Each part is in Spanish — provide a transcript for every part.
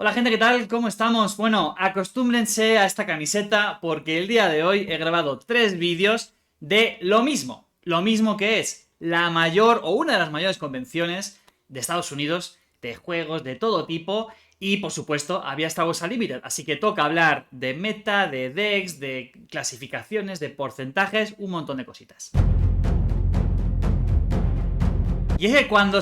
Hola gente, ¿qué tal? ¿Cómo estamos? Bueno, acostúmbrense a esta camiseta porque el día de hoy he grabado 3 vídeos de lo mismo que es la mayor o una de las mayores convenciones de Estados Unidos de juegos de todo tipo y por supuesto había Star Wars Unlimited, así que toca hablar de meta, de decks, de clasificaciones, de porcentajes, un montón de cositas. Y es que cuando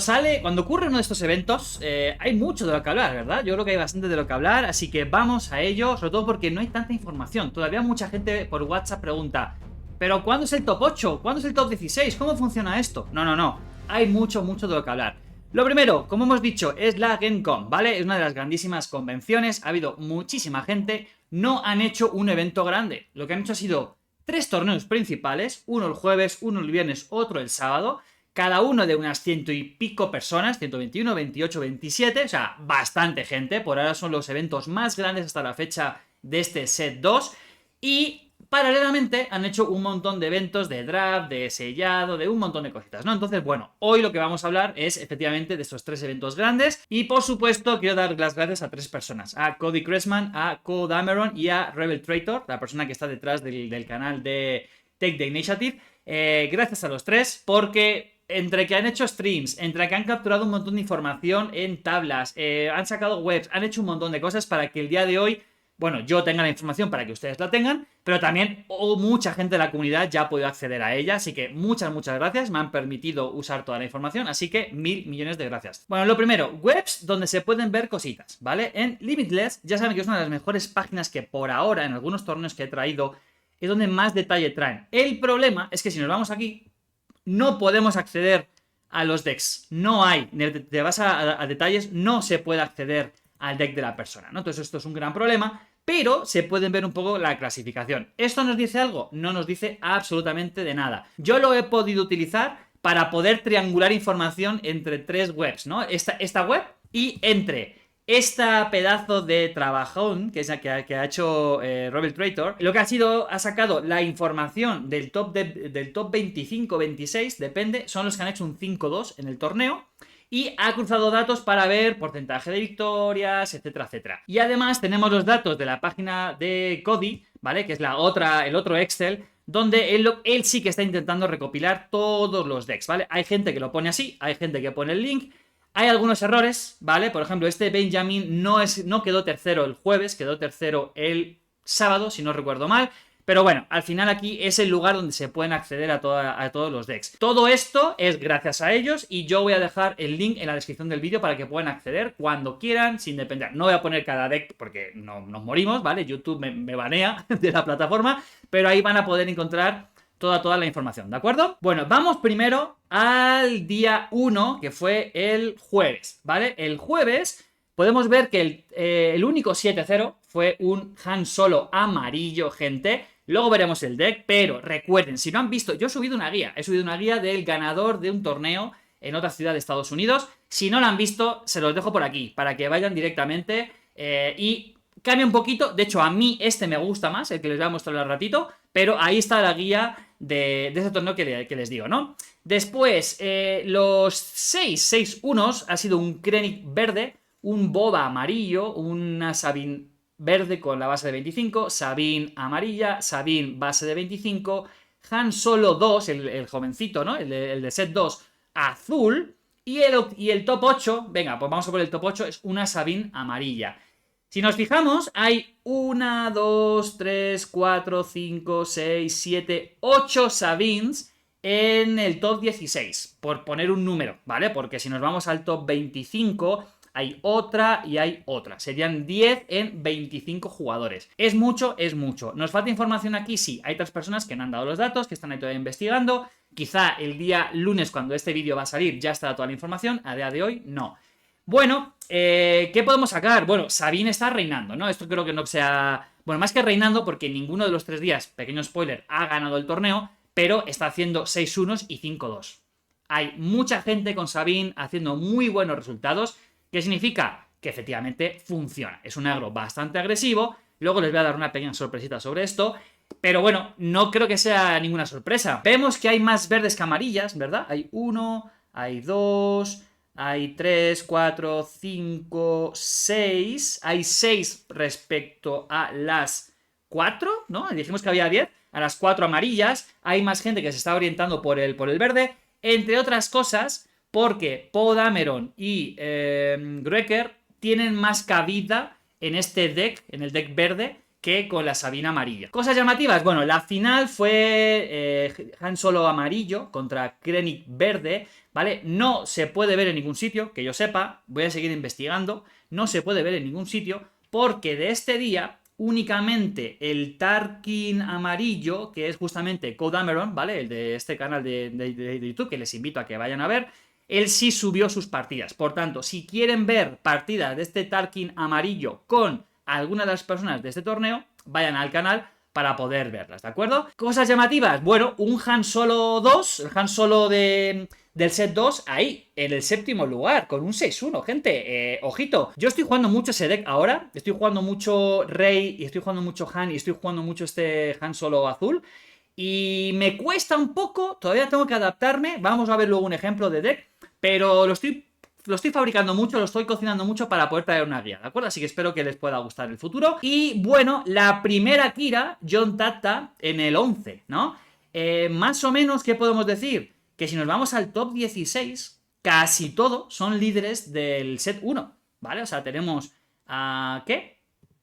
ocurre uno de estos eventos, hay mucho de lo que hablar, ¿verdad? Yo creo que hay bastante de lo que hablar, así que vamos a ello, sobre todo porque no hay tanta información. Todavía mucha gente por WhatsApp pregunta, ¿pero cuándo es el top 8? ¿Cuándo es el top 16? ¿Cómo funciona esto? No, no, no. Hay mucho de lo que hablar. Lo primero, como hemos dicho, es la Gen-Con, ¿vale? Es una de las grandísimas convenciones, ha habido muchísima gente, no han hecho un evento grande. Lo que han hecho ha sido 3 torneos principales, uno el jueves, uno el viernes, otro el sábado, cada uno de unas ciento y pico personas, 121, 28, 27, o sea, bastante gente. Por ahora son los eventos más grandes hasta la fecha de este set 2. Y paralelamente han hecho un montón de eventos de draft, de sellado, de un montón de cositas, ¿no? Entonces, bueno, hoy lo que vamos a hablar es efectivamente de estos 3 eventos grandes. Y por supuesto, quiero dar las gracias a 3 personas: a Cody Cressman, a Code Dameron y a Rebel Traitor, la persona que está detrás del canal de Take the Initiative. Gracias a los 3, porque entre que han hecho streams, entre que han capturado un montón de información en tablas, han sacado webs, han hecho un montón de cosas para que el día de hoy, bueno, yo tenga la información para que ustedes la tengan, pero también mucha gente de la comunidad ya ha podido acceder a ella, así que muchas gracias, me han permitido usar toda la información, así que 1000 millones de gracias. Bueno, lo primero, webs donde se pueden ver cositas, ¿vale? En Limitless, ya saben que es una de las mejores páginas que por ahora, en algunos torneos que he traído, es donde más detalle traen. El problema es que si nos vamos aquí, no podemos acceder a los decks. No hay. Te vas a detalles, no se puede acceder al deck de la persona, ¿no? Entonces esto es un gran problema, pero se pueden ver un poco la clasificación. ¿Esto nos dice algo? No nos dice absolutamente de nada. Yo lo he podido utilizar para poder triangular información entre 3 webs, ¿no? Esta web y entre esta pedazo de trabajón que ha hecho Rebel Traitor, lo que ha sacado la información del top 25-26, depende, son los que han hecho un 5-2 en el torneo, y ha cruzado datos para ver porcentaje de victorias, etcétera, etcétera. Y además tenemos los datos de la página de Cody, ¿vale? Que es el otro Excel, donde él sí que está intentando recopilar todos los decks, ¿vale? Hay gente que lo pone así, hay gente que pone el link. Hay algunos errores, ¿vale? Por ejemplo, este Benjamin no quedó tercero el jueves, quedó tercero el sábado, si no recuerdo mal. Pero bueno, al final aquí es el lugar donde se pueden acceder a todos los decks. Todo esto es gracias a ellos y yo voy a dejar el link en la descripción del vídeo para que puedan acceder cuando quieran, sin depender. No voy a poner cada deck porque no nos morimos, ¿vale? YouTube me banea de la plataforma, pero ahí van a poder encontrar toda la información, ¿de acuerdo? Bueno, vamos primero al día 1, que fue el jueves, ¿vale? El jueves podemos ver que el único 7-0 fue un Han Solo amarillo, gente. Luego veremos el deck, pero recuerden, si no han visto, yo he subido una guía del ganador de un torneo en otra ciudad de Estados Unidos. Si no la han visto, se los dejo por aquí, para que vayan directamente y cambia un poquito. De hecho, a mí este me gusta más, el que les voy a mostrar al ratito, pero ahí está la guía de ese torneo que les digo, ¿no? Después, los 6 unos ha sido un Krennic verde, un Boba amarillo, una Sabine verde con la base de 25, Sabine amarilla, Sabine base de 25, Han Solo 2, el jovencito, ¿no? El de set 2, azul, y el top 8, venga, pues vamos a poner el top 8, es una Sabine amarilla. Si nos fijamos, hay 1, 2, 3, 4, 5, 6, 7, 8 Sabines en el top 16, por poner un número, ¿vale? Porque si nos vamos al top 25, hay otra y hay otra. Serían 10 en 25 jugadores. ¿Es mucho? Es mucho. ¿Nos falta información aquí? Sí. Hay 3 personas que no han dado los datos, que están ahí todavía investigando. Quizá el día lunes, cuando este vídeo va a salir, ya estará toda la información. A día de hoy, no. Bueno, ¿qué podemos sacar? Bueno, Sabine está reinando, ¿no? Esto creo que no sea... Bueno, más que reinando, porque ninguno de los 3 días, pequeño spoiler, ha ganado el torneo, pero está haciendo 6-1 y 5-2. Hay mucha gente con Sabine haciendo muy buenos resultados, que significa que efectivamente funciona. Es un agro bastante agresivo. Luego les voy a dar una pequeña sorpresita sobre esto. Pero bueno, no creo que sea ninguna sorpresa. Vemos que hay más verdes que amarillas, ¿verdad? Hay 1, hay 2, hay 3, 4, 5, 6. Hay 6 respecto a las 4, ¿no? Dijimos que había 10. A las 4 amarillas. Hay más gente que se está orientando por el verde. Entre otras cosas, porque Podameron y Grueker tienen más cabida en este deck, en el deck verde, que con la Sabina amarilla. Cosas llamativas, bueno, la final fue Han Solo amarillo contra Krennic verde, ¿vale? No se puede ver en ningún sitio, que yo sepa, voy a seguir investigando, no se puede ver en ningún sitio, porque de este día únicamente el Tarkin amarillo, que es justamente Podameron, ¿vale? El de este canal de YouTube, que les invito a que vayan a ver, él sí subió sus partidas. Por tanto, si quieren ver partidas de este Tarkin amarillo con alguna de las personas de este torneo, vayan al canal para poder verlas, ¿de acuerdo? Cosas llamativas, bueno, un Han Solo 2, el Han Solo del set 2, ahí, en el séptimo lugar, con un 6-1, gente, ojito. Yo estoy jugando mucho ese deck ahora, estoy jugando mucho Rey, y estoy jugando mucho Han, y estoy jugando mucho este Han Solo azul, y me cuesta un poco, todavía tengo que adaptarme, vamos a ver luego un ejemplo de deck, pero lo estoy fabricando mucho, lo estoy cocinando mucho para poder traer una guía, ¿de acuerdo? Así que espero que les pueda gustar en el futuro. Y bueno, la primera Kira, John Tata, en el 11, ¿no? Más o menos, ¿qué podemos decir? Que si nos vamos al top 16, casi todos son líderes del set 1, ¿vale? O sea, tenemos ¿qué?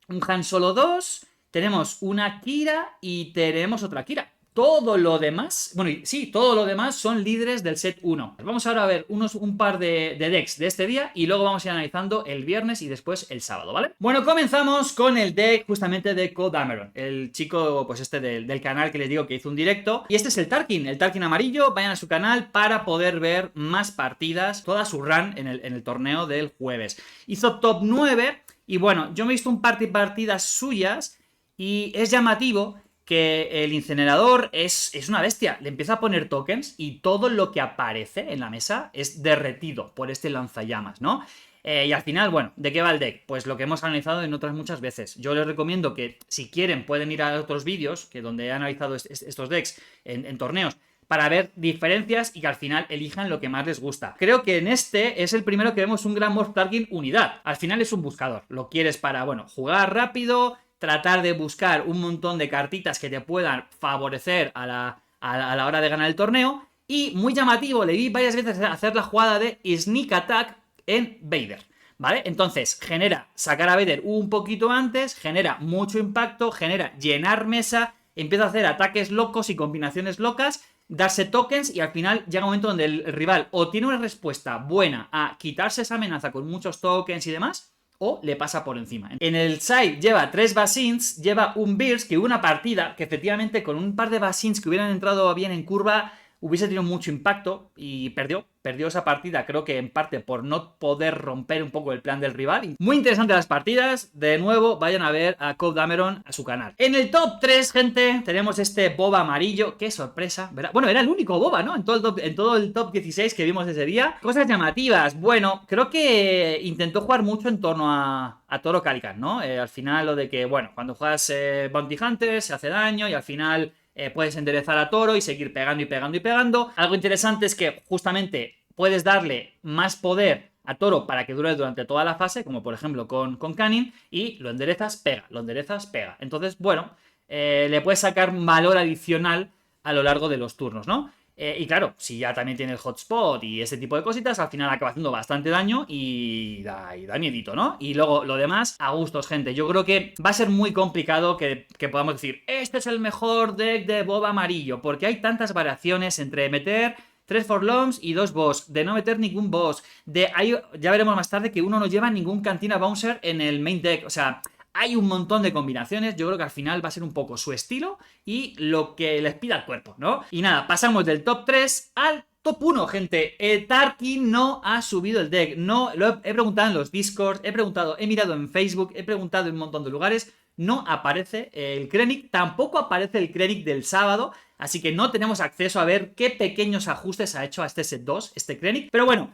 Un Han Solo 2, tenemos una Kira y tenemos otra Kira. Todo lo demás, bueno, sí, todo lo demás son líderes del set 1. Vamos ahora a ver un par de decks de este día y luego vamos a ir analizando el viernes y después el sábado, ¿vale? Bueno, comenzamos con el deck justamente de Podameron, el chico, pues este del canal que les digo que hizo un directo. Y este es el Tarkin amarillo. Vayan a su canal para poder ver más partidas, toda su run en el torneo del jueves. Hizo top 9 y bueno, yo me he visto un par de partidas suyas y es llamativo que el incinerador es una bestia. Le empieza a poner tokens y todo lo que aparece en la mesa es derretido por este lanzallamas, ¿no? Y al final, bueno, ¿de qué va el deck? Pues lo que hemos analizado en otras muchas veces. Yo les recomiendo que, si quieren, pueden ir a otros vídeos que donde he analizado estos decks en torneos para ver diferencias y que al final elijan lo que más les gusta. Creo que en este es el primero que vemos un Grand Moff Tarkin unidad. Al final es un buscador. Lo quieres para, bueno, jugar rápido, tratar de buscar un montón de cartitas que te puedan favorecer a la hora de ganar el torneo. Y muy llamativo, le vi varias veces hacer la jugada de Sneak Attack en Vader, ¿vale? Entonces genera sacar a Vader un poquito antes, genera mucho impacto, genera llenar mesa, empieza a hacer ataques locos y combinaciones locas, darse tokens y al final llega un momento donde el rival o tiene una respuesta buena a quitarse esa amenaza con muchos tokens y demás, o le pasa por encima. En el side lleva 3 Basins, lleva un Burst, que hubo una partida que efectivamente con un par de Basins que hubieran entrado bien en curva hubiese tenido mucho impacto y perdió esa partida, creo que en parte por no poder romper un poco el plan del rival. Y muy interesantes las partidas, de nuevo vayan a ver a Podameron a su canal. En el top 3, gente, tenemos este Boba amarillo, qué sorpresa, ¿verdad? Bueno, era el único Boba, ¿no? En todo el top 16 que vimos ese día. Cosas llamativas, bueno, creo que intentó jugar mucho en torno a Toro Calican, ¿no? Al final lo de que, bueno, cuando juegas Bounty Hunter se hace daño y al final puedes enderezar a Toro y seguir pegando y pegando y pegando. Algo interesante es que justamente puedes darle más poder a Toro para que dure durante toda la fase, como por ejemplo con Canning, y lo enderezas, pega, lo enderezas, pega. Entonces, bueno, le puedes sacar valor adicional a lo largo de los turnos, ¿no? Y claro, si ya también tiene el hotspot y ese tipo de cositas, al final acaba haciendo bastante daño y da miedito, ¿no? Y luego lo demás, a gustos, gente. Yo creo que va a ser muy complicado que podamos decir, este es el mejor deck de Boba amarillo, porque hay tantas variaciones entre meter 3 Forlorns y 2 boss, de no meter ningún boss, ya veremos más tarde que uno no lleva ningún Cantina Bouncer en el main deck, o sea, hay un montón de combinaciones. Yo creo que al final va a ser un poco su estilo y lo que les pida el cuerpo, ¿no? Y nada, pasamos del top 3 al top 1, gente. Tarkin no ha subido el deck. No, he preguntado en los Discords, he mirado en Facebook, he preguntado en un montón de lugares. No aparece el Krennic, tampoco aparece el Krennic del sábado, así que no tenemos acceso a ver qué pequeños ajustes ha hecho a este set 2, este Krennic. Pero bueno,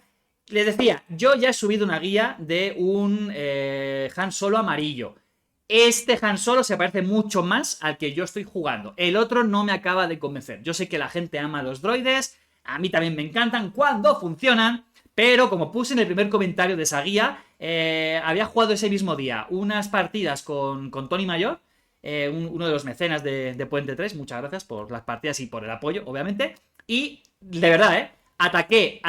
les decía, yo ya he subido una guía de un Han Solo amarillo. Este Han Solo se parece mucho más al que yo estoy jugando. El otro no me acaba de convencer. Yo sé que la gente ama los droides, a mí también me encantan cuando funcionan, Pero como puse en el primer comentario de esa guía, había jugado ese mismo día unas partidas con Tony Mayor, uno de los mecenas de Puente 3. Muchas gracias por las partidas y por el apoyo, obviamente. Y de verdad, ataqué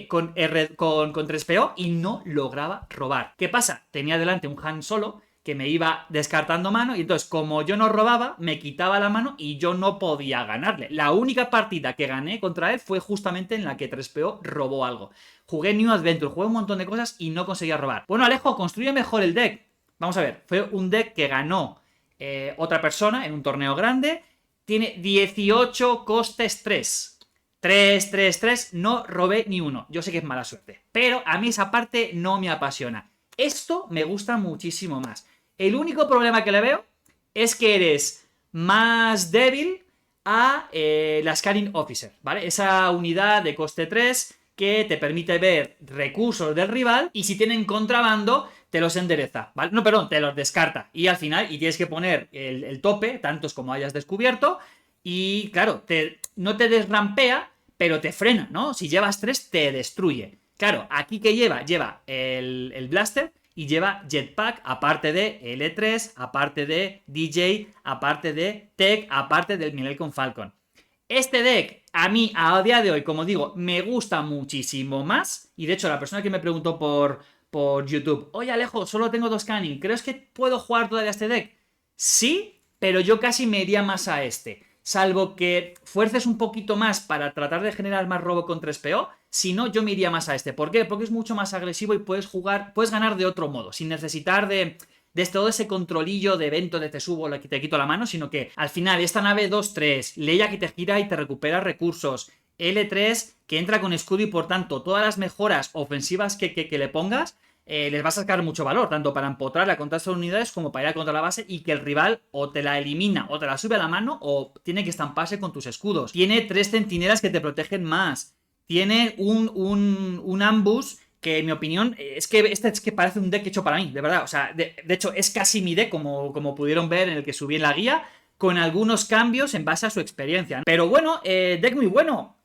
con 3PO y no lograba robar. ¿Qué pasa? Tenía delante un Han Solo que me iba descartando mano y entonces como yo no robaba, me quitaba la mano y yo no podía ganarle. La única partida que gané contra él fue justamente en la que 3PO robó algo. Jugué New Adventure, jugué un montón de cosas y no conseguía robar. Bueno, Alejo, construye mejor el deck. Vamos a ver, fue un deck que ganó otra persona en un torneo grande. Tiene 18 costes 3. 3, 3, 3, no robé ni uno. Yo sé que es mala suerte, pero a mí esa parte no me apasiona. Esto me gusta muchísimo más. El único problema que le veo es que eres más débil a la Scanning Officer, ¿vale? Esa unidad de coste 3 que te permite ver recursos del rival y si tienen contrabando te los endereza, ¿vale? No, perdón, te los descarta y al final, y tienes que poner el tope, tantos como hayas descubierto, y claro, no te desrampea, pero te frena, ¿no? Si llevas 3 te destruye. Claro, aquí que lleva el Blaster y lleva Jetpack, aparte de L3, aparte de DJ, aparte de Tech, aparte del Millennium Falcon. Este deck, a mí, a día de hoy, como digo, me gusta muchísimo más. Y de hecho, la persona que me preguntó por YouTube, oye Alejo, solo tengo 2 canning, ¿crees que puedo jugar todavía este deck? Sí, pero yo casi me iría más a este. Salvo que fuerces un poquito más para tratar de generar más robo con 3PO. Si no, yo me iría más a este. ¿Por qué? Porque es mucho más agresivo y puedes ganar de otro modo, sin necesitar de todo ese controlillo de evento de te subo, te quito la mano, sino que al final esta nave 2-3, Leia que te gira y te recupera recursos, L3 que entra con escudo y por tanto todas las mejoras ofensivas que le pongas, les va a sacar mucho valor, tanto para empotrarla contra estas unidades como para ir a contra la base y que el rival o te la elimina o te la sube a la mano o tiene que estamparse con tus escudos. Tiene 3 centinelas que te protegen más. Tiene un ambush que en mi opinión es que parece un deck hecho para mí, de verdad. O sea, de hecho es casi mi deck como pudieron ver en el que subí en la guía, con algunos cambios en base a su experiencia. Pero bueno, deck muy bueno.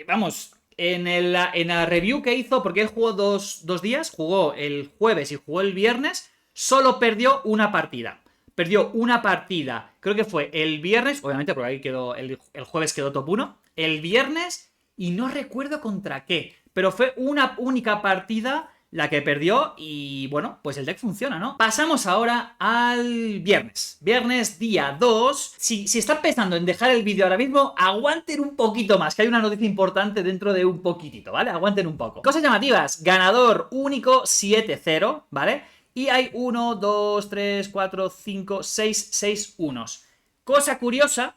Vamos, en la review que hizo, porque él jugó dos días, jugó el jueves y jugó el viernes, solo perdió una partida. Perdió una partida, creo que fue el viernes, obviamente porque ahí quedó, el jueves quedó top 1, el viernes, y no recuerdo contra qué, pero fue una única partida la que perdió y bueno, pues el deck funciona, ¿no? Pasamos ahora al viernes. Viernes día 2. Si están pensando en dejar el vídeo ahora mismo, aguanten un poquito más, que hay una noticia importante dentro de un poquitito, ¿vale? Aguanten un poco. Cosas llamativas. Ganador único 7-0, ¿vale? Y hay 1, 2, 3, 4, 5, 6 unos. Cosa curiosa,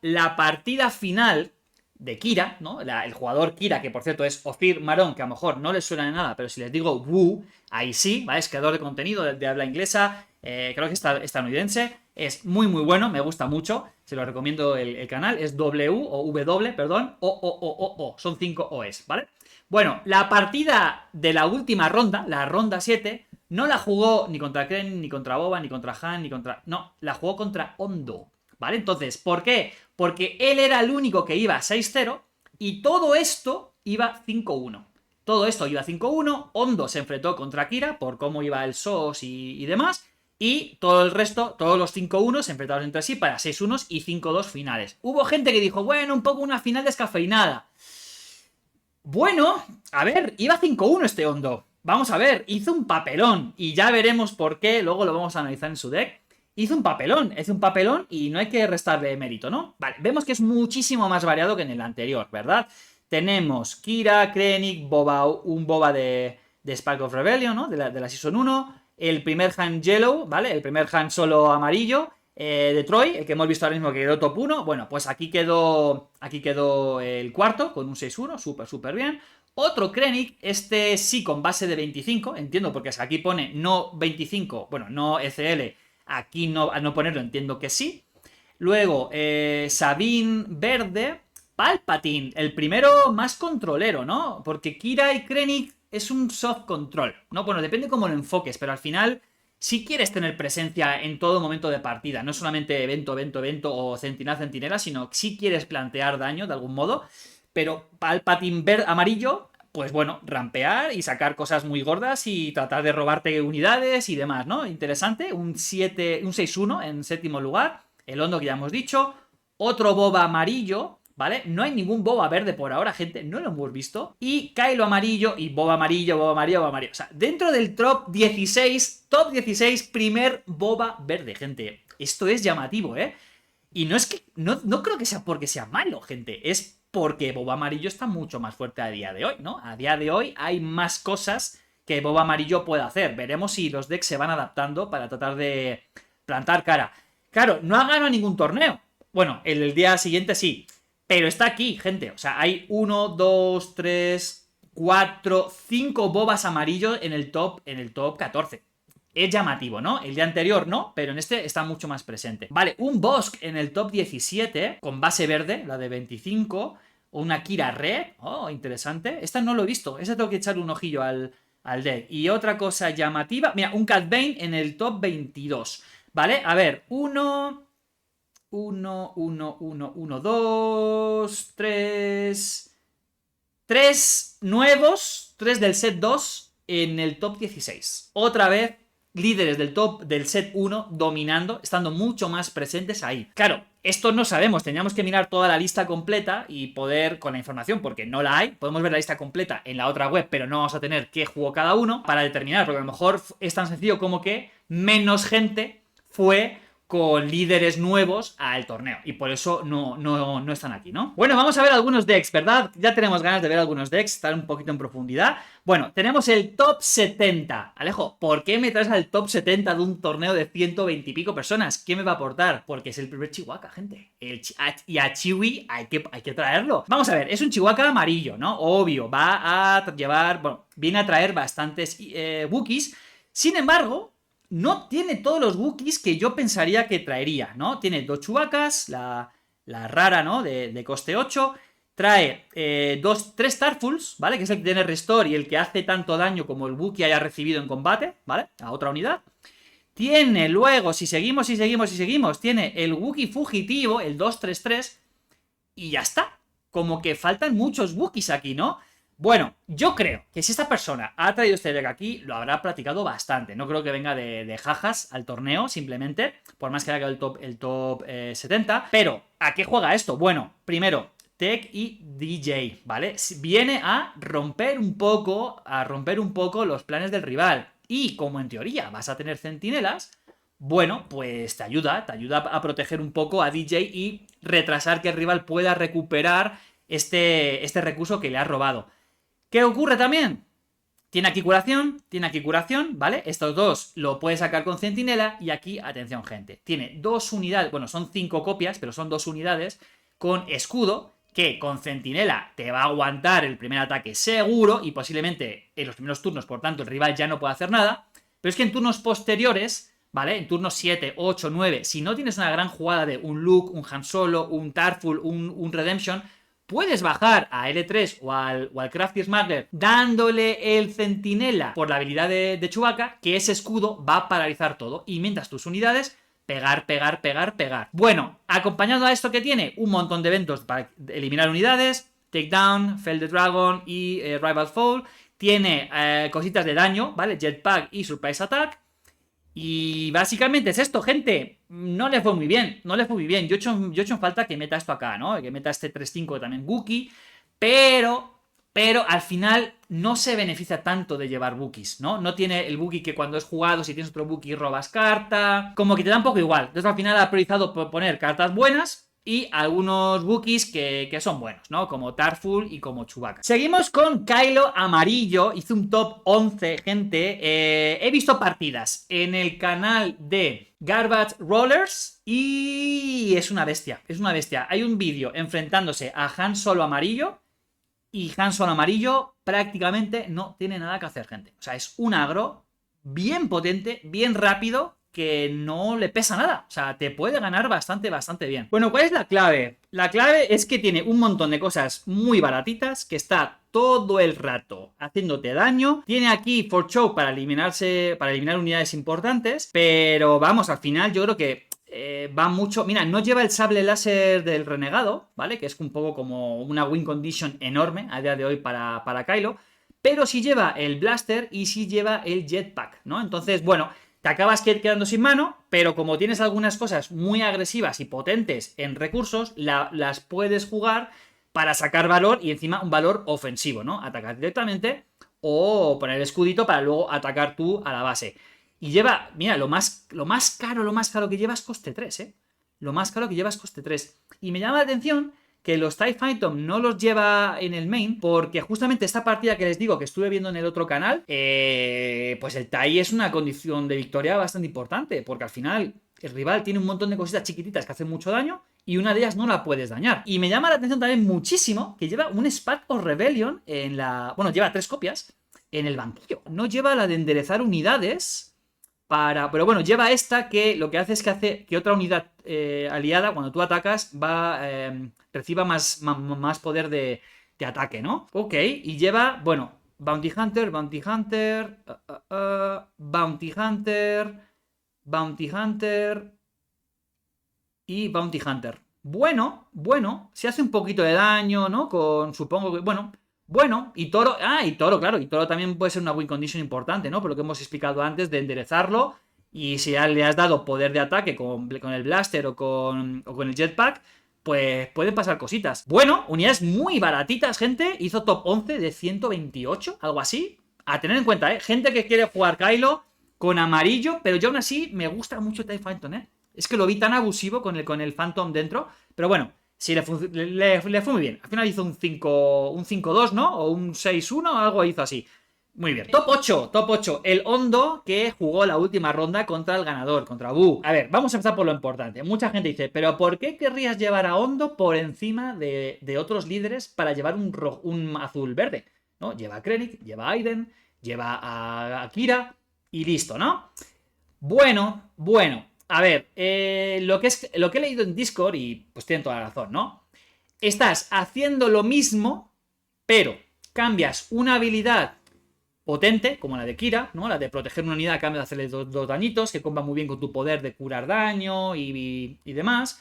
la partida final de Kira, ¿no? El jugador Kira, que por cierto es Ophir Maron, que a lo mejor no les suena de nada, pero si les digo Wu, ahí sí, ¿vale? Es creador de contenido de habla inglesa, creo que es estadounidense, es muy bueno, me gusta mucho, se lo recomiendo el canal, es W, perdón, O, son 5 O's, ¿vale? Bueno, la partida de la última ronda, la ronda 7, no la jugó ni contra Kren, ni contra Boba, ni contra Han, ni contra... No, la jugó contra Hondo, ¿vale? Entonces, ¿por qué? Porque él era el único que iba 6-0 y todo esto iba 5-1. Todo esto iba 5-1, Hondo se enfrentó contra Kira por cómo iba el SOS y demás, y todo el resto, todos los 5-1 se enfrentaron entre sí para 6-1 y 5-2 finales. Hubo gente que dijo, bueno, un poco una final descafeinada. Bueno, a ver, iba 5-1 este Hondo. Vamos a ver, hizo un papelón y ya veremos por qué, luego lo vamos a analizar en su deck. Hizo un papelón y no hay que restarle mérito, ¿no? Vale, vemos que es muchísimo más variado que en el anterior, ¿verdad? Tenemos Kira, Krennic, Boba, un Boba de Spark of Rebellion, ¿no? De la Season 1, el primer Han Yellow, ¿vale? El primer Han Solo amarillo, de Troy, el que hemos visto ahora mismo que quedó top 1. Bueno, pues aquí quedó el cuarto con un 6-1, súper bien. Otro Krennic, este sí con base de 25, entiendo, porque aquí pone no 25, bueno, no ECL. Aquí no, al no ponerlo entiendo que sí. Luego, Sabine verde. Palpatine, el primero más controlero, ¿no? Porque Kira y Krennic es un soft control, ¿no? Bueno, depende cómo lo enfoques, pero al final si quieres tener presencia en todo momento de partida. No solamente evento o centinela, sino si quieres plantear daño de algún modo. Pero Palpatine amarillo, pues bueno, rampear y sacar cosas muy gordas y tratar de robarte unidades y demás, ¿no? Interesante, un 6-1 en séptimo lugar, el Hondo que ya hemos dicho, otro boba amarillo, ¿vale? No hay ningún boba verde por ahora, gente, no lo hemos visto, y Kylo amarillo y boba amarillo, boba amarillo, boba amarillo, o sea, dentro del top 16, primer boba verde, gente, esto es llamativo, ¿eh? Y no es que, no creo que sea porque sea malo, gente, es porque Boba Amarillo está mucho más fuerte a día de hoy, ¿no? A día de hoy hay más cosas que Boba Amarillo puede hacer. Veremos si los decks se van adaptando para tratar de plantar cara. Claro, no ha ganado ningún torneo. Bueno, el día siguiente sí. Pero está aquí, gente. O sea, hay 1, 2, 3, 4, 5 bobas amarillos en el top 14. Es llamativo, ¿no? El día anterior no, pero en este está mucho más presente. Vale, un Bosk en el top 17, con base verde, la de 25, o una Kira Red, oh, interesante. Esta no lo he visto, esta tengo que echar un ojillo al deck. Y otra cosa llamativa, mira, un Cat Bane en el top 22, ¿vale? A ver, 1, 2, 3... 3 nuevos, 3 del set 2 en el top 16. Otra vez líderes del top del set 1 dominando, estando mucho más presentes ahí. Claro, esto no sabemos, teníamos que mirar toda la lista completa y poder, con la información, porque no la hay, podemos ver la lista completa en la otra web, pero no vamos a tener qué jugó cada uno para determinar, porque a lo mejor es tan sencillo como que menos gente fue con líderes nuevos al torneo. Y por eso no están aquí, ¿no? Bueno, vamos a ver algunos decks, ¿verdad? Ya tenemos ganas de ver algunos decks, estar un poquito en profundidad. Bueno, tenemos el top 70. Alejo, ¿por qué me traes al top 70 de un torneo de 120 y pico personas? ¿Qué me va a aportar? Porque es el primer Chihuahua, gente. Y a Chiwi hay que traerlo. Vamos a ver, es un Chihuahua amarillo, ¿no? Obvio, va a llevar... Bueno, viene a traer bastantes Wookiees. Sin embargo, no tiene todos los Wookiees que yo pensaría que traería, ¿no? Tiene 2 Chewbaccas, la rara, ¿no? De coste 8. Trae 3 Tarfuls, ¿vale? Que es el que tiene Restore y el que hace tanto daño como el Wookiee haya recibido en combate, ¿vale? A otra unidad. Tiene luego, si seguimos, tiene el Wookiee fugitivo, el 2-3-3. Y ya está. Como que faltan muchos Wookiees aquí, ¿no? Bueno, yo creo que si esta persona ha traído este deck aquí, lo habrá practicado bastante. No creo que venga de jajas al torneo, simplemente, por más que haya quedado el top 70. Pero, ¿a qué juega esto? Bueno, primero, Tech y DJ, ¿vale? Viene a romper un poco los planes del rival. Y como en teoría vas a tener centinelas, bueno, pues te ayuda a proteger un poco a DJ y retrasar que el rival pueda recuperar este recurso que le ha robado. ¿Qué ocurre también? Tiene aquí curación, ¿vale? Estos dos lo puedes sacar con centinela y aquí, atención gente, tiene 2 unidades, bueno, son 5 copias, pero son 2 unidades con escudo que con centinela te va a aguantar el primer ataque seguro y posiblemente en los primeros turnos, por tanto, el rival ya no puede hacer nada, pero es que en turnos posteriores, ¿vale? En turnos 7, 8, 9, si no tienes una gran jugada de un Luke, un Han Solo, un Tarful, un Redemption, puedes bajar a L3 o al Crafty Smuggler dándole el centinela por la habilidad de Chewbacca, que ese escudo va a paralizar todo. Y mientras tus unidades, pegar. Bueno, acompañado a esto que tiene un montón de eventos para eliminar unidades, Takedown, Fell the Dragon y Rival Fall. Tiene cositas de daño, ¿vale? Jetpack y Surprise Attack. Y básicamente es esto, gente. No le fue muy bien. Yo he hecho en falta que meta esto acá, ¿no? Que meta este 3-5 también Wookiee. Pero al final no se beneficia tanto de llevar Wookiees, ¿no? No tiene el Wookiee que cuando es jugado, si tienes otro Wookiee, robas carta. Como que te da un poco igual. Entonces al final ha priorizado poner cartas buenas y algunos Wookiees que son buenos, ¿no? Como Tarful y como Chewbacca. Seguimos con Kylo amarillo. Hizo un top 11, gente. He visto partidas en el canal de Garbage Rollers y es una bestia. Hay un vídeo enfrentándose a Han Solo amarillo y Han Solo amarillo prácticamente no tiene nada que hacer, gente. O sea, es un agro bien potente, bien rápido, que no le pesa nada. O sea, te puede ganar bastante bien. Bueno, ¿cuál es la clave? La clave es que tiene un montón de cosas muy baratitas, que está todo el rato haciéndote daño. Tiene aquí For Show para eliminar unidades importantes, pero vamos, al final yo creo que va mucho... Mira, no lleva el sable láser del renegado, ¿vale? Que es un poco como una win condition enorme a día de hoy para Kylo. Pero sí lleva el blaster y sí lleva el jetpack, ¿no? Entonces, bueno, te acabas quedando sin mano, pero como tienes algunas cosas muy agresivas y potentes en recursos, las puedes jugar para sacar valor y encima un valor ofensivo, ¿no? Atacar directamente o poner el escudito para luego atacar tú a la base. Y lleva, mira, lo más caro que lleva es coste 3, ¿eh? Lo más caro que lleva es coste 3. Y me llama la atención que los TIE Phantom no los lleva en el main, porque justamente esta partida que les digo que estuve viendo en el otro canal, pues el TIE es una condición de victoria bastante importante, porque al final el rival tiene un montón de cositas chiquititas que hacen mucho daño, y una de ellas no la puedes dañar. Y me llama la atención también muchísimo que lleva un Spark of Rebellion en la... Bueno, lleva 3 copias en el banquillo. No lleva la de enderezar unidades... Pero bueno, lleva esta que lo que hace es que hace que otra unidad aliada, cuando tú atacas, reciba más poder de ataque, ¿no? Ok, y lleva, bueno, Bounty Hunter, Bounty Hunter, Bounty Hunter, Bounty Hunter y Bounty Hunter. Bueno, se hace un poquito de daño, ¿no? Supongo que, bueno, y Toro... y Toro, claro, y Toro también puede ser una win condition importante, ¿no? Por lo que hemos explicado antes de enderezarlo. Y si ya le has dado poder de ataque con el blaster o con el jetpack, pues pueden pasar cositas. Bueno, unidades muy baratitas, gente. Hizo top 11 de 128, algo así. A tener en cuenta, ¿eh? Gente que quiere jugar Kylo con amarillo, pero yo aún así me gusta mucho TIE Phantom, ¿eh? Es que lo vi tan abusivo con el Phantom dentro, pero bueno... Sí, le fue muy bien. Al final hizo un 5-2, ¿no? O un 6-1, algo hizo así. Muy bien. Top 8. El Hondo que jugó la última ronda contra el ganador, contra Bu. A ver, vamos a empezar por lo importante. Mucha gente dice, ¿pero por qué querrías llevar a Hondo por encima de otros líderes para llevar un azul-verde? ¿No? Lleva a Krennic, lleva a Aiden, lleva a Kira y listo, ¿no? Bueno. A ver, lo que he leído en Discord, y pues tienen toda la razón, ¿no? Estás haciendo lo mismo, pero cambias una habilidad potente, como la de Kira, ¿no? La de proteger una unidad a cambio de hacerle dos dañitos, que comba muy bien con tu poder de curar daño y demás.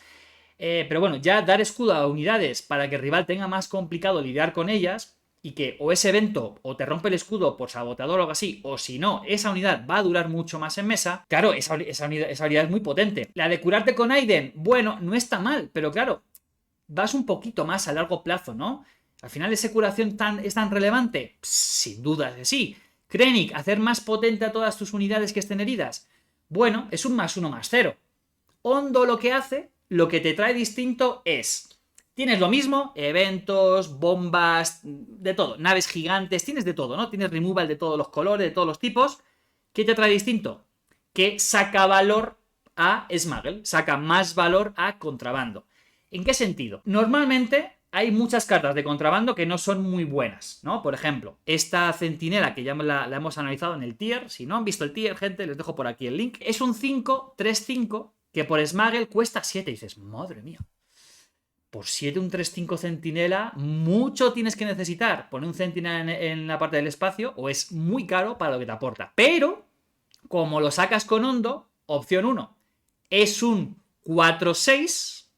Pero bueno, ya dar escudo a unidades para que el rival tenga más complicado lidiar con ellas, y que o ese evento o te rompe el escudo por saboteador o algo así, o si no, esa unidad va a durar mucho más en mesa. Claro, esa habilidad es muy potente. La de curarte con Aiden, bueno, no está mal, pero claro, vas un poquito más a largo plazo, ¿no? Al final, ¿esa curación es tan relevante? Sin duda que sí. Krennic, hacer más potente a todas tus unidades que estén heridas. Bueno, es un +1/+0. Hondo lo que hace, lo que te trae distinto es... Tienes lo mismo, eventos, bombas, de todo, naves gigantes, tienes de todo, ¿no? Tienes removal de todos los colores, de todos los tipos. ¿Qué te trae distinto? Que saca valor a smuggle, saca más valor a contrabando. ¿En qué sentido? Normalmente hay muchas cartas de contrabando que no son muy buenas, ¿no? Por ejemplo, esta centinela que ya la hemos analizado en el tier. Si no han visto el tier, gente, les dejo por aquí el link. Es un 5-3-5 que por smuggle cuesta 7. Y dices, madre mía. Por 7 un 3-5 centinela, mucho tienes que necesitar. Poner un centinela en la parte del espacio o es muy caro para lo que te aporta. Pero, como lo sacas con Hondo, opción 1, es un 4-6,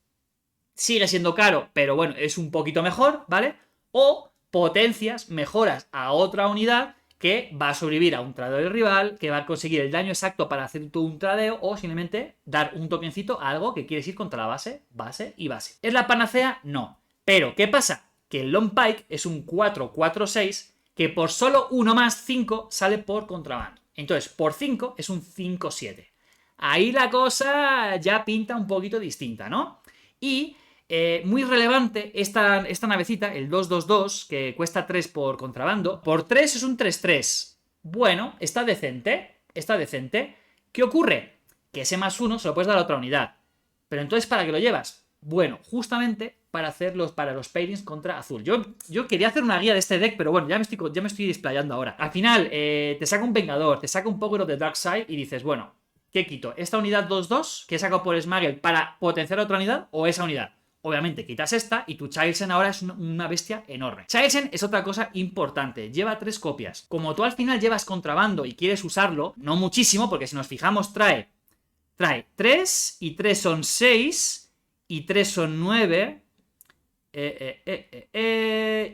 sigue siendo caro, pero bueno, es un poquito mejor, ¿vale? O potencias, mejoras a otra unidad que va a sobrevivir a un tradeo del rival, que va a conseguir el daño exacto para hacer tú un tradeo, o simplemente dar un tokencito a algo que quieres ir contra la base. ¿Es la panacea? No. Pero, ¿qué pasa? Que el Long Pike es un 4-4-6 que por solo 1 más 5 sale por contrabando. Entonces, por 5 es un 5-7. Ahí la cosa ya pinta un poquito distinta, ¿no? Y... muy relevante esta navecita, el 222, que cuesta 3 por contrabando. Por 3 es un 3-3. Bueno, está decente. ¿Qué ocurre? Que ese +1 se lo puedes dar a otra unidad. Pero entonces, ¿para qué lo llevas? Bueno, justamente para los pairings contra azul. Yo quería hacer una guía de este deck, pero bueno, ya me estoy desplayando ahora. Al final, te saca un Vengador, te saca un Power de Dark Side y dices, bueno, ¿qué quito? ¿Esta unidad 2-2 que he sacado por Smuggle para potenciar a otra unidad o esa unidad? Obviamente quitas esta y tu Chilsen ahora es una bestia enorme. Chilsen es otra cosa importante, lleva 3 copias. Como tú al final llevas contrabando y quieres usarlo, no muchísimo, porque si nos fijamos trae trae 3 y 3 son 6 y 3 son 9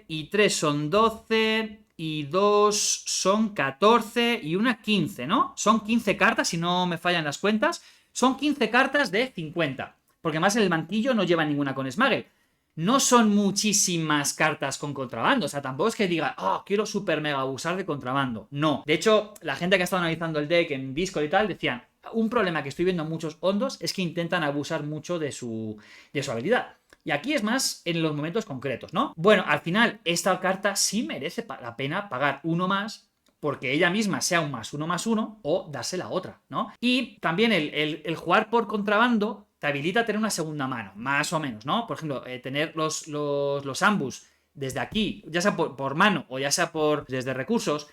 y 3 son 12 y 2 son 14 y una 15, ¿no? Son 15 cartas, si no me fallan las cuentas. Son 15 cartas de 50. Porque más en el banquillo no lleva ninguna con Smuggle. No son muchísimas cartas con contrabando. O sea, tampoco es que diga, oh, quiero super mega abusar de contrabando. No. De hecho, la gente que ha estado analizando el deck en Discord y tal, decían, un problema que estoy viendo en muchos hondos es que intentan abusar mucho de su habilidad. Y aquí es más en los momentos concretos, ¿no? Bueno, al final, esta carta sí merece la pena pagar uno más, porque ella misma sea un +1/+1 o dársela a otra, ¿no? Y también el jugar por contrabando te habilita a tener una segunda mano, más o menos, ¿no? Por ejemplo, tener los ambus desde aquí, ya sea por mano o ya sea desde recursos,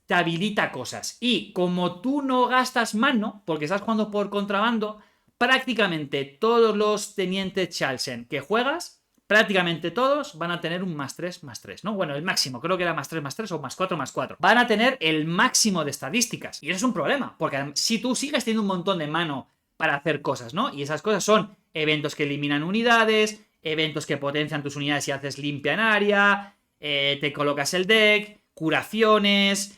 te habilita cosas. Y como tú no gastas mano, porque estás jugando por contrabando, prácticamente todos los tenientes Chalsen que juegas, prácticamente todos van a tener un +3/+3, ¿no? Bueno, el máximo, creo que era +3/+3 o +4/+4. Van a tener el máximo de estadísticas. Y eso es un problema, porque si tú sigues teniendo un montón de mano para hacer cosas, ¿no? Y esas cosas son eventos que eliminan unidades, eventos que potencian tus unidades y haces limpia en área, te colocas el deck, curaciones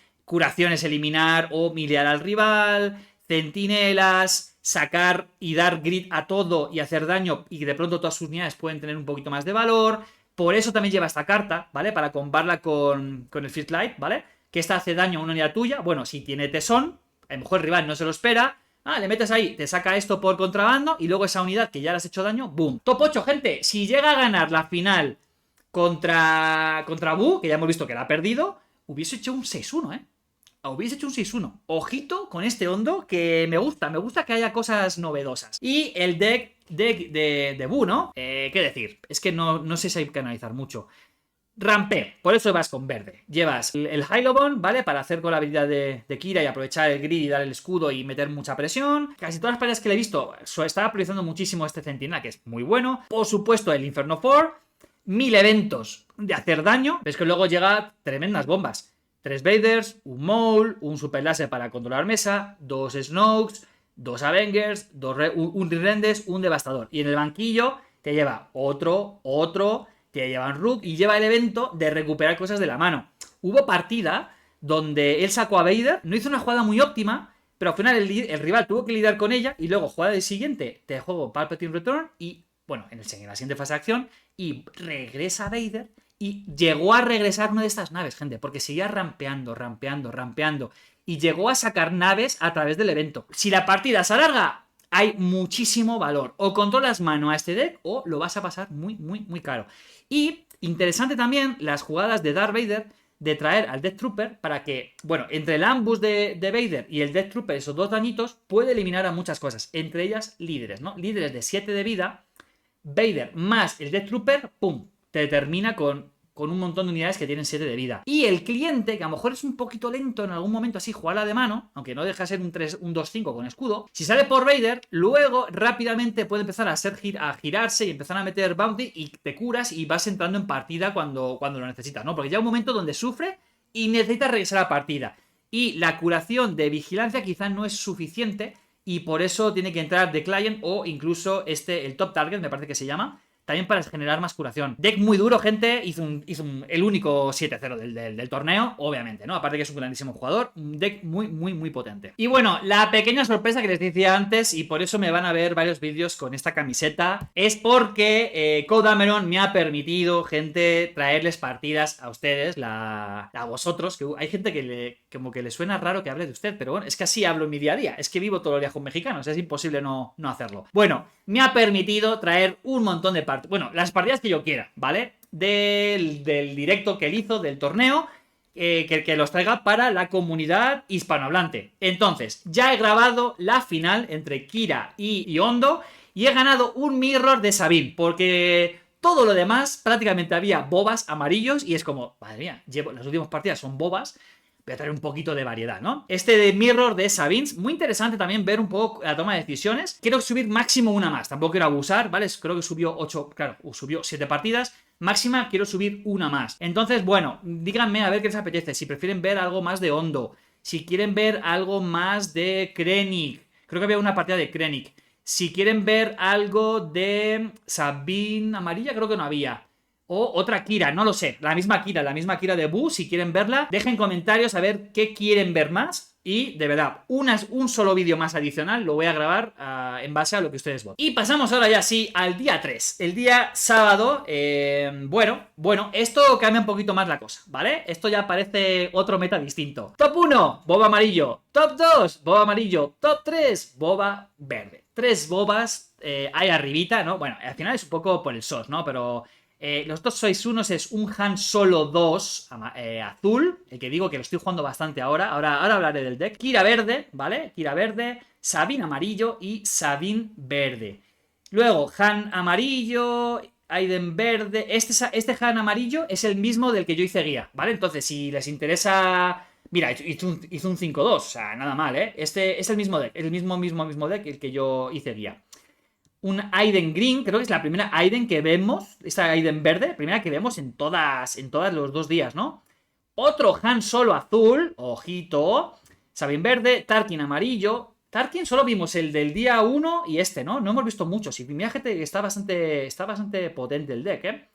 eliminar o milear al rival, centinelas, sacar y dar grid a todo y hacer daño, y de pronto todas sus unidades pueden tener un poquito más de valor. Por eso también lleva esta carta, ¿vale? Para combarla con el First Light, ¿vale? Que esta hace daño a una unidad tuya. Bueno, si tiene tesón, a lo mejor el rival no se lo espera. Le metes ahí, te saca esto por contrabando y luego esa unidad que ya le has hecho daño, ¡boom! Top 8, gente. Si llega a ganar la final contra Bu, que ya hemos visto que la ha perdido, hubiese hecho un 6-1, ¿eh? Hubiese hecho un 6-1. Ojito con este hondo que me gusta que haya cosas novedosas. Y el deck de Bu, ¿no? ¿Qué decir? Es que no sé si hay que analizar mucho. Rampé, por eso vas con verde. Llevas el Hylobon, ¿vale? Para hacer con la habilidad de Kira y aprovechar el grid y dar el escudo y meter mucha presión. Casi todas las partidas que le he visto estaba priorizando muchísimo este centinela, que es muy bueno. Por supuesto, el Inferno 4. 1000 eventos de hacer daño. Pero es que luego llega tremendas bombas. 3 Vaders, un Maul, un Super Láser para controlar mesa, 2 Snokes, 2 Avengers, un Rendes, un Devastador. Y en el banquillo te lleva otro, te lleva un Rook y lleva el evento de recuperar cosas de la mano. Hubo partida donde él sacó a Vader, no hizo una jugada muy óptima, pero al final el rival tuvo que lidiar con ella y luego jugada del siguiente te juego Palpatine Return y, bueno, en la siguiente fase de acción y regresa a Vader. Y llegó a regresar una de estas naves, gente, porque seguía rampeando. Y llegó a sacar naves a través del evento. Si la partida se alarga, hay muchísimo valor. O controlas mano a este deck o lo vas a pasar muy, muy, muy caro. Y interesante también las jugadas de Darth Vader de traer al Death Trooper para que, bueno, entre el ambush de Vader y el Death Trooper, esos dos dañitos, puede eliminar a muchas cosas. Entre ellas, líderes, ¿no? Líderes de 7 de vida, Vader más el Death Trooper, ¡pum! Te termina con un montón de unidades que tienen 7 de vida. Y el cliente, que a lo mejor es un poquito lento en algún momento así, jugarla de mano, aunque no deja de ser un 2-5 con escudo, si sale por Vader, luego rápidamente puede empezar a girarse y empezar a meter bounty y te curas y vas entrando en partida cuando lo necesitas, ¿no? Porque llega un momento donde sufre y necesita regresar a partida. Y la curación de vigilancia quizás no es suficiente y por eso tiene que entrar The Client o incluso el Top Target, me parece que se llama, también para generar más curación. Deck muy duro, gente. Hizo el único 7-0 del torneo, obviamente, ¿no? Aparte que es un grandísimo jugador. Un deck muy, muy, muy potente. Y bueno, la pequeña sorpresa que les decía antes, y por eso me van a ver varios vídeos con esta camiseta, es porque Codeameron me ha permitido, gente, traerles partidas a ustedes, a vosotros, que hay gente que como que le suena raro que hable de usted, pero bueno, es que así hablo en mi día a día. Es que vivo todos los días con mexicanos, es imposible no hacerlo. Bueno, me ha permitido traer un montón de partidas. Bueno, las partidas que yo quiera, ¿vale? Del directo que él hizo, del torneo, que los traiga para la comunidad hispanohablante. Entonces, ya he grabado la final entre Kira y Hondo y he ganado un mirror de Sabine, porque todo lo demás prácticamente había bobas amarillos y es como, madre mía, las últimas partidas son bobas. Voy a traer un poquito de variedad, ¿no? Este de Mirror de Sabines, muy interesante también ver un poco la toma de decisiones. Quiero subir máximo una más, tampoco quiero abusar, ¿vale? Creo que subió 8, claro, subió 7 partidas. Máxima quiero subir una más. Entonces, bueno, díganme a ver qué les apetece. Si prefieren ver algo más de Hondo, si quieren ver algo más de Krennic, Creo que había una partida de Krennic. Si quieren ver algo de Sabine amarilla, creo que no había. O otra Kira, no lo sé. La misma Kira de Buu, si quieren verla. Dejen comentarios a ver qué quieren ver más. Y, de verdad, un solo vídeo más adicional lo voy a grabar en base a lo que ustedes voten. Y pasamos ahora ya sí al día 3. El día sábado, bueno, esto cambia un poquito más la cosa, ¿vale? Esto ya parece otro meta distinto. Top 1, boba amarillo. Top 2, boba amarillo. Top 3, boba verde. 3 bobas hay arribita, ¿no? Bueno, al final es un poco por el SOS, ¿no? Pero... los 261 es un Han Solo 2 azul, el que digo que lo estoy jugando bastante ahora hablaré del deck. Kira verde, ¿vale? Kira verde, Sabine amarillo y Sabine verde. Luego Han amarillo, Aiden verde. Este Han amarillo es el mismo del que yo hice guía, ¿vale? Entonces, si les interesa... Mira, hizo un 5-2, o sea, nada mal, ¿eh? Este es el mismo deck, el mismo deck el que yo hice guía. Un Aiden Green, creo que es la primera Aiden que vemos, esta Aiden verde, primera que vemos en todas los 2 días, ¿no? Otro Han Solo azul, ojito, Sabine verde, Tarkin amarillo. Tarkin solo vimos el del día 1 y este, ¿no? No hemos visto muchos. Y mira, gente, está bastante potente el deck, ¿eh?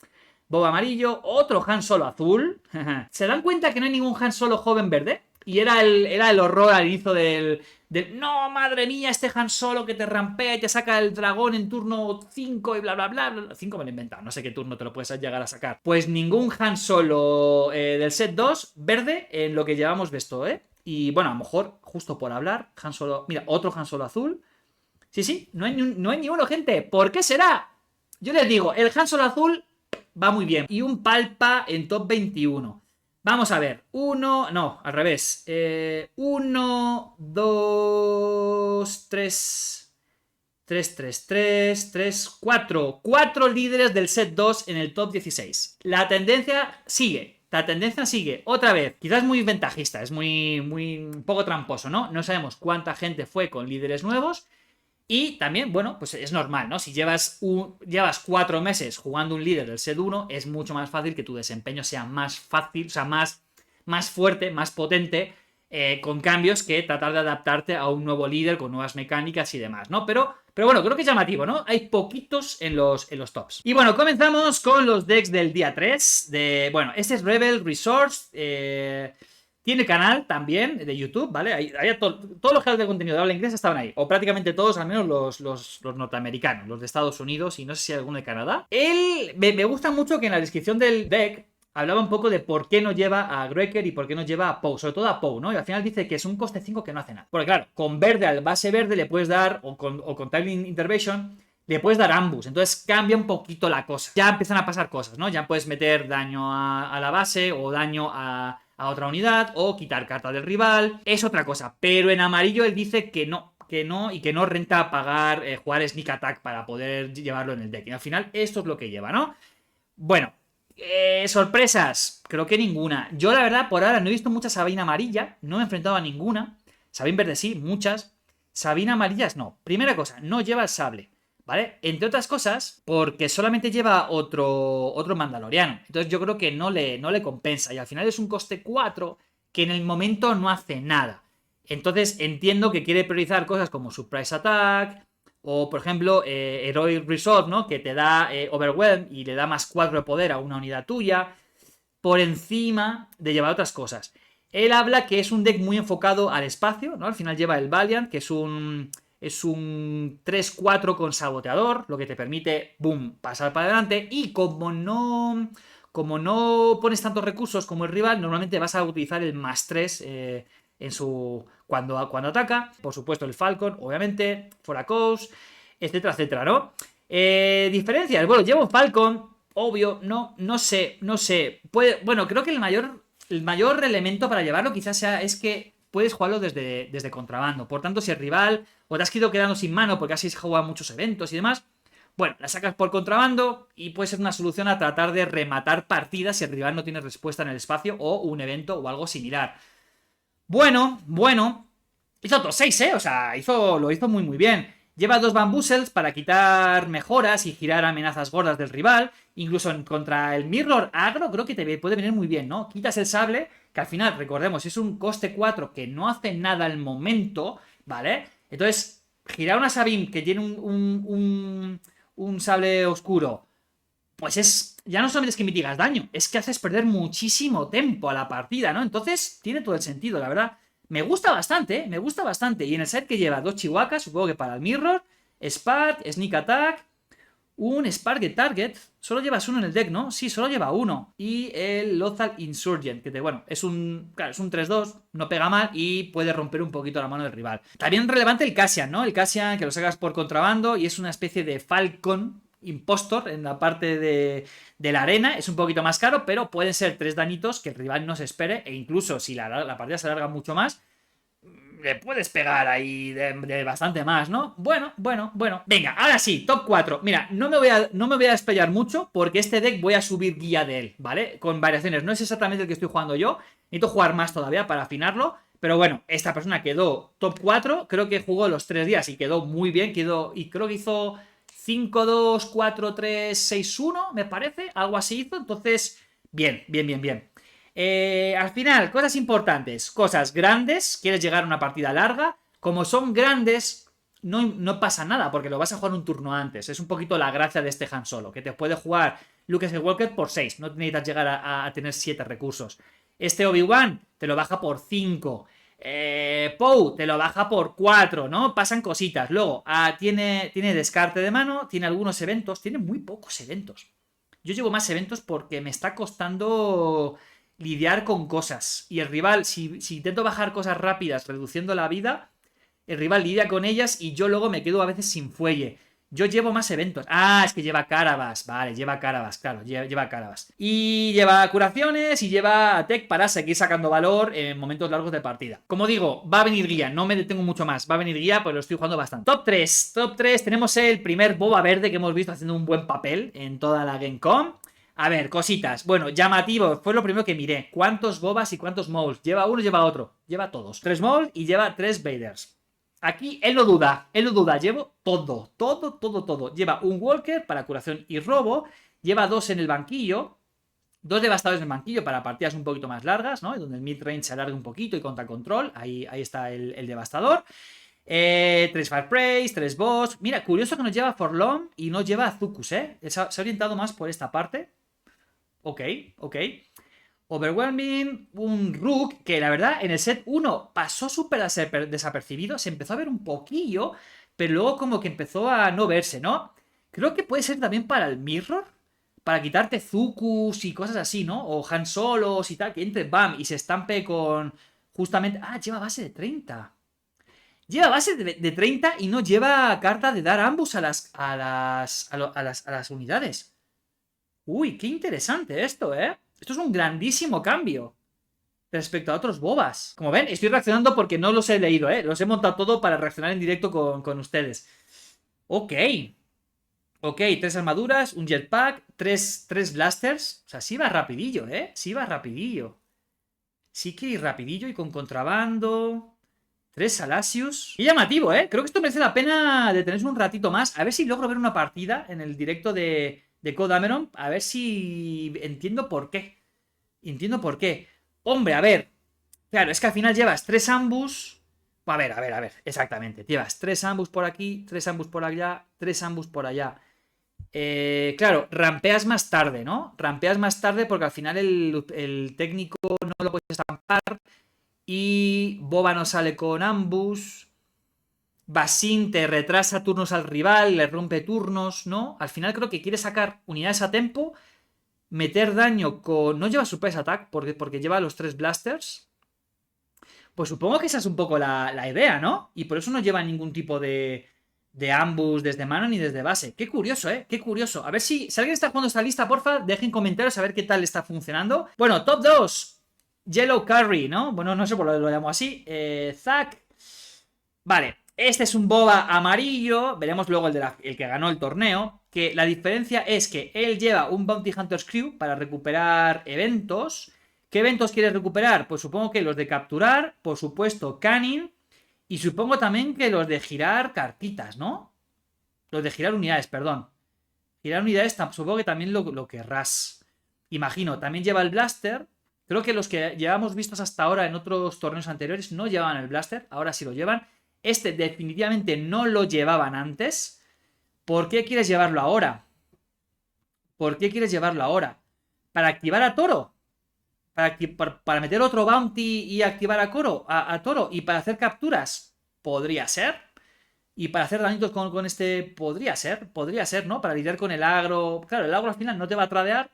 Boba amarillo, otro Han Solo azul. ¿Se dan cuenta que no hay ningún Han Solo joven verde? Y era el horror al inicio del... No, madre mía, este Han Solo que te rampea y te saca el dragón en turno 5 y bla, bla, bla, bla. 5 me lo he inventado, no sé qué turno te lo puedes llegar a sacar. Pues ningún Han Solo del set 2 verde en lo que llevamos visto, ¿eh? Y bueno, a lo mejor, justo por hablar, Han Solo... Mira, otro Han Solo azul. Sí, no hay ni uno, gente. ¿Por qué será? Yo les digo, el Han Solo azul va muy bien. Y un Palpa en top 21. Vamos a ver, al revés. 1, 2, 3, 4. 4 líderes del set 2 en el top 16. La tendencia sigue. Otra vez. Quizás muy ventajista, es muy un poco tramposo, ¿no? No sabemos cuánta gente fue con líderes nuevos. Y también, bueno, pues es normal, ¿no? Si llevas 4 meses jugando un líder del set 1, es mucho más fácil que tu desempeño sea más fácil, o sea, más fuerte, más potente, con cambios que tratar de adaptarte a un nuevo líder con nuevas mecánicas y demás, ¿no? Pero bueno, creo que es llamativo, ¿no? Hay poquitos en los tops. Y bueno, comenzamos con los decks del día 3. Bueno, este es Rebel Resource. Tiene canal también de YouTube, ¿vale? Todos los canales de contenido de habla inglesa estaban ahí. O prácticamente todos, al menos los norteamericanos, los de Estados Unidos y no sé si alguno de Canadá. Me gusta mucho que en la descripción del deck hablaba un poco de por qué no lleva a Greker y por qué no lleva a Poe. Sobre todo a Poe, ¿no? Y al final dice que es un coste 5 que no hace nada. Porque claro, con verde al base verde le puedes dar, o con Timing Intervention, le puedes dar ambos. Entonces cambia un poquito la cosa. Ya empiezan a pasar cosas, ¿no? Ya puedes meter daño a la base o daño a otra unidad o quitar carta del rival. Es otra cosa. Pero en amarillo él dice que no y que no renta pagar, jugar Sneak Attack para poder llevarlo en el deck. Y al final esto es lo que lleva, ¿no? Bueno, sorpresas, creo que ninguna. Yo la verdad por ahora no he visto mucha Sabine amarilla, no me he enfrentado a ninguna. Sabine verde sí, muchas. Sabine amarillas no. Primera cosa, no lleva el sable, ¿vale? Entre otras cosas, porque solamente lleva otro mandaloriano. Entonces yo creo que no le compensa. Y al final es un coste 4 que en el momento no hace nada. Entonces entiendo que quiere priorizar cosas como Surprise Attack o, por ejemplo, Heroic Resolve, ¿no? Que te da Overwhelm y le da más 4 de poder a una unidad tuya, por encima de llevar otras cosas. Él habla que es un deck muy enfocado al espacio, ¿no? Al final lleva el Valiant, que es un 3-4 con saboteador, lo que te permite, boom, pasar para adelante. Y como no pones tantos recursos como el rival, normalmente vas a utilizar el +3 cuando ataca. Por supuesto el Falcon, obviamente, For a Cause, etcétera, etcétera, ¿no? Diferencias, bueno, llevo Falcon, obvio, no sé. Bueno, creo que el mayor elemento para llevarlo quizás es que puedes jugarlo desde contrabando. Por tanto, si el rival o te has ido quedando sin mano porque así se juegan muchos eventos y demás, bueno, la sacas por contrabando y puede ser una solución a tratar de rematar partidas si el rival no tiene respuesta en el espacio o un evento o algo similar. Bueno, hizo otros 6, o sea, lo hizo muy muy bien. Lleva 2 Bamboozles para quitar mejoras y girar amenazas gordas del rival. Incluso contra el Mirror Agro creo que te puede venir muy bien, ¿no? Quitas el sable, que al final, recordemos, es un coste 4 que no hace nada al momento, ¿vale? Entonces, girar una Sabine que tiene un sable oscuro, pues es. Ya no solamente es que mitigas daño, es que haces perder muchísimo tiempo a la partida, ¿no? Entonces, tiene todo el sentido, la verdad. Me gusta bastante, ¿eh? Me gusta bastante. Y en el set que lleva dos chihuahuas, supongo que para el Mirror, Spark, Sneak Attack, un Spark Target. Solo llevas uno en el deck, ¿no? Sí, solo lleva uno. Y el Lothal Insurgent, que bueno, es un. Claro, es un 3-2, no pega mal y puede romper un poquito la mano del rival. También relevante el Cassian, ¿no? El Cassian que lo sacas por contrabando y es una especie de Falcon Impostor en la parte de la arena. Es un poquito más caro, pero pueden ser 3 dañitos que el rival no se espere. E incluso si la partida se alarga mucho más, le puedes pegar ahí de bastante más, ¿no? Bueno. Venga, ahora sí, top 4. Mira, no me voy a desplayar mucho porque este deck voy a subir guía de él, ¿vale? Con variaciones. No es exactamente el que estoy jugando yo. Necesito jugar más todavía para afinarlo. Pero bueno, esta persona quedó top 4. Creo que jugó los 3 días y quedó muy bien. Y creo que hizo 5-2, 4-3, 6-1, me parece. Algo así hizo. Entonces, bien. Al final, cosas importantes, cosas grandes, quieres llegar a una partida larga, como son grandes, no pasa nada, porque lo vas a jugar un turno antes, es un poquito la gracia de este Han Solo, que te puede jugar Luke Skywalker por 6, no necesitas llegar a tener 7 recursos. Este Obi-Wan te lo baja por 5, Poe te lo baja por 4, ¿no? Pasan cositas. Luego, tiene descarte de mano, tiene algunos eventos, tiene muy pocos eventos. Yo llevo más eventos porque me está costando lidiar con cosas. Y el rival, si intento bajar cosas rápidas reduciendo la vida, el rival lidia con ellas y yo luego me quedo a veces sin fuelle. Yo llevo más eventos. Ah, es que lleva Carabas. Vale, lleva Carabas, claro, lleva Carabas. Y lleva curaciones y lleva tech para seguir sacando valor en momentos largos de partida. Como digo, va a venir guía, no me detengo mucho más. Va a venir guía, pues lo estoy jugando bastante. Top 3, tenemos el primer boba verde que hemos visto haciendo un buen papel en toda la Gamecom. A ver, cositas. Bueno, llamativo. Fue lo primero que miré. ¿Cuántos bobas y cuántos mauls? ¿Lleva uno, lleva otro? Lleva todos. 3 mauls y lleva 3 Vaders. Aquí él lo duda. Llevo todo. Lleva un Walker para curación y robo. Lleva 2 en el banquillo. 2 devastadores en el banquillo para partidas un poquito más largas, ¿no? Donde el mid-range se alargue un poquito y contra control. Ahí está el devastador. 3 Fire Praise, 3 Boss. Mira, curioso que nos lleva Forlom y no lleva Zucus, ¿eh? Se ha orientado más por esta parte. Ok. Overwhelming, un Rook, que la verdad en el set 1 pasó súper desapercibido, se empezó a ver un poquillo, pero luego como que empezó a no verse, ¿no? Creo que puede ser también para el Mirror, para quitarte Zucus y cosas así, ¿no? O Han Solos y tal, que entre BAM y se estampe con justamente. Ah, lleva base de 30. Lleva base de 30 y no lleva carta de dar ambos a las unidades. Uy, qué interesante esto, ¿eh? Esto es un grandísimo cambio respecto a otros bobas. Como ven, estoy reaccionando porque no los he leído, ¿eh? Los he montado todo para reaccionar en directo con ustedes. Ok, 3 armaduras, un jetpack, 3 blasters. O sea, sí va rapidillo, ¿eh? Sí va rapidillo. Sí que ir rapidillo y con contrabando. 3 Salasius. Qué llamativo, ¿eh? Creo que esto merece la pena detenerse un ratito más. A ver si logro ver una partida en el directo de Codameron. A ver si entiendo por qué. Hombre, a ver. Claro, es que al final llevas 3 ambus. A ver. Exactamente. Llevas 3 ambus por aquí, 3 ambus por allá, 3 ambus por allá. Claro, rampeas más tarde, ¿no? Rampeas más tarde porque al final el técnico no lo puedes estampar. Y Boba no sale con ambus. Basin te retrasa turnos al rival, le rompe turnos, ¿no? Al final creo que quiere sacar unidades a tempo, meter daño con. No lleva Surprise Attack porque lleva los 3 blasters. Pues supongo que esa es un poco la idea, ¿no? Y por eso no lleva ningún tipo de ambus desde mano ni desde base. Qué curioso, ¿eh? Qué curioso. A ver si alguien está jugando esta lista, porfa, dejen comentarios a ver qué tal está funcionando. Bueno, top 2. Yellow Curry, ¿no? Bueno, no sé por qué lo llamo así. Zack. Vale, este es un boba amarillo. Veremos luego el que ganó el torneo. Que la diferencia es que él lleva un Bounty Hunter's Crew para recuperar eventos. ¿Qué eventos quieres recuperar? Pues supongo que los de capturar, por supuesto, Canning. Y supongo también que los de girar cartitas, ¿no? Los de girar unidades, perdón. Girar unidades, supongo que también lo querrás. Imagino, también lleva el Blaster. Creo que los que llevamos vistos hasta ahora en otros torneos anteriores no llevaban el Blaster, ahora sí lo llevan. Este definitivamente no lo llevaban antes. ¿Por qué quieres llevarlo ahora? ¿Por qué quieres llevarlo ahora? ¿Para activar a Toro? ¿Para meter otro bounty y activar a Toro? ¿Y para hacer capturas? Podría ser. Y para hacer dañitos con este, podría ser, ¿no? Para lidiar con el agro. Claro, el agro al final no te va a tradear.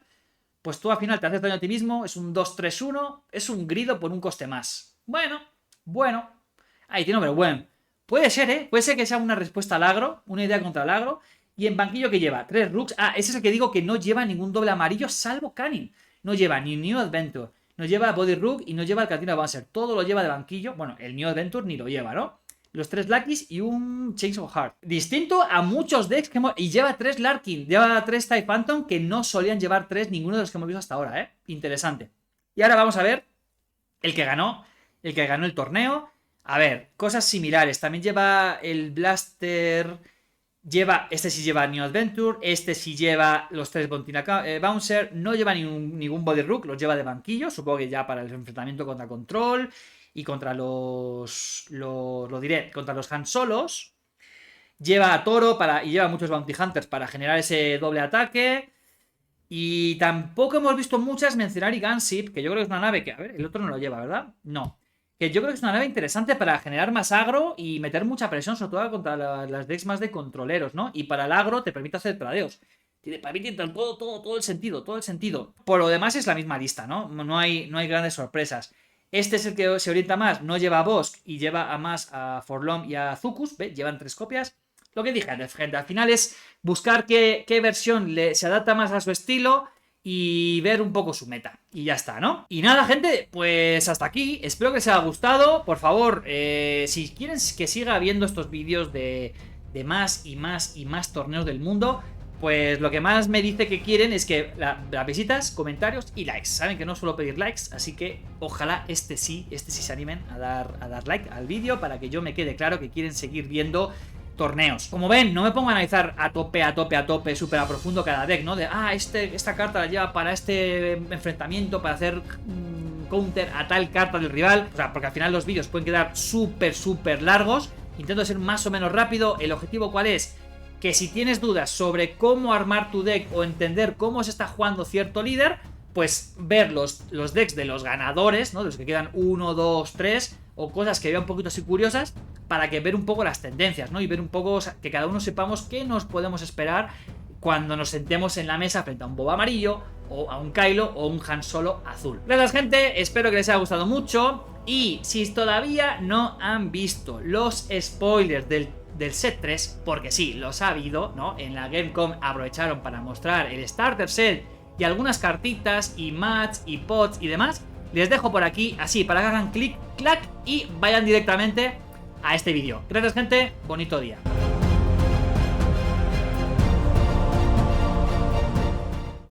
Pues tú al final te haces daño a ti mismo. Es un 2-3-1. Es un grido por un coste más. Bueno. Ahí tiene overwhelm. Puede ser, ¿eh? Puede ser que sea una respuesta al agro. Una idea contra el agro. Y en banquillo, ¿qué lleva? 3 rooks. Ah, ese es el que digo que no lleva ningún doble amarillo salvo Canning. No lleva ni New Adventure. No lleva Body Rook y no lleva el Katina Bouncer. Todo lo lleva de banquillo. Bueno, el New Adventure ni lo lleva, ¿no? Los 3 Luckies y un Chains of Heart. Distinto a muchos decks que hemos... Y lleva 3 Larkin, lleva 3 TIE Phantom que no solían llevar 3 ninguno de los que hemos visto hasta ahora, ¿eh? Interesante. Y ahora vamos a ver el que ganó el torneo. A ver, cosas similares. También lleva el Blaster... Este sí lleva New Adventure, este sí lleva los 3 Bouncer, no lleva ningún Body Rook, los lleva de banquillo, supongo que ya para el enfrentamiento contra Control y contra lo diré, contra los Han Solos. Lleva a Toro y lleva muchos Bounty Hunters para generar ese doble ataque. Y tampoco hemos visto muchas mencionar y Gunship, que yo creo que es una nave que, a ver, el otro no lo lleva, ¿verdad? No. Que yo creo que es una nave interesante para generar más agro y meter mucha presión, sobre todo contra las decks más de controleros, ¿no? Y para el agro te permite hacer tradeos. Para mí tiene todo el sentido. Por lo demás es la misma lista, ¿no? No hay grandes sorpresas. Este es el que se orienta más, no lleva a Bosk y lleva más a Forlom y a Zucus, ¿ve? Llevan 3 copias. Lo que dije, gente, al final es buscar qué versión se adapta más a su estilo y ver un poco su meta. Y ya está, ¿no? Y nada, gente, pues hasta aquí. Espero que les haya gustado. Por favor, si quieren que siga viendo estos vídeos de más y más torneos del mundo, pues lo que más me dice que quieren es que las visitas, comentarios y likes. Saben que no suelo pedir likes, así que ojalá este sí se animen a dar like al vídeo para que yo me quede claro que quieren seguir viendo torneos. Como ven, no me pongo a analizar a tope, súper a profundo cada deck, ¿no? De, esta carta la lleva para este enfrentamiento, para hacer counter a tal carta del rival. O sea, porque al final los vídeos pueden quedar súper largos. Intento ser más o menos rápido. ¿El objetivo cuál es? Que si tienes dudas sobre cómo armar tu deck o entender cómo se está jugando cierto líder, pues ver los decks de los ganadores, ¿no? De los que quedan 1, 2, 3, o cosas que vean un poquito así curiosas, para que ver un poco las tendencias, ¿no? Y ver un poco, o sea, que cada uno sepamos qué nos podemos esperar cuando nos sentemos en la mesa frente a un Boba amarillo, o a un Kylo, o un Han Solo azul. Gracias, gente, espero que les haya gustado mucho, y si todavía no han visto los spoilers del set 3, porque sí, los ha habido, ¿no? En la Gamescom aprovecharon para mostrar el Starter Set y algunas cartitas y mats y pods y demás. Les dejo por aquí, así, para que hagan clic, clac y vayan directamente a este vídeo. Gracias, gente, bonito día.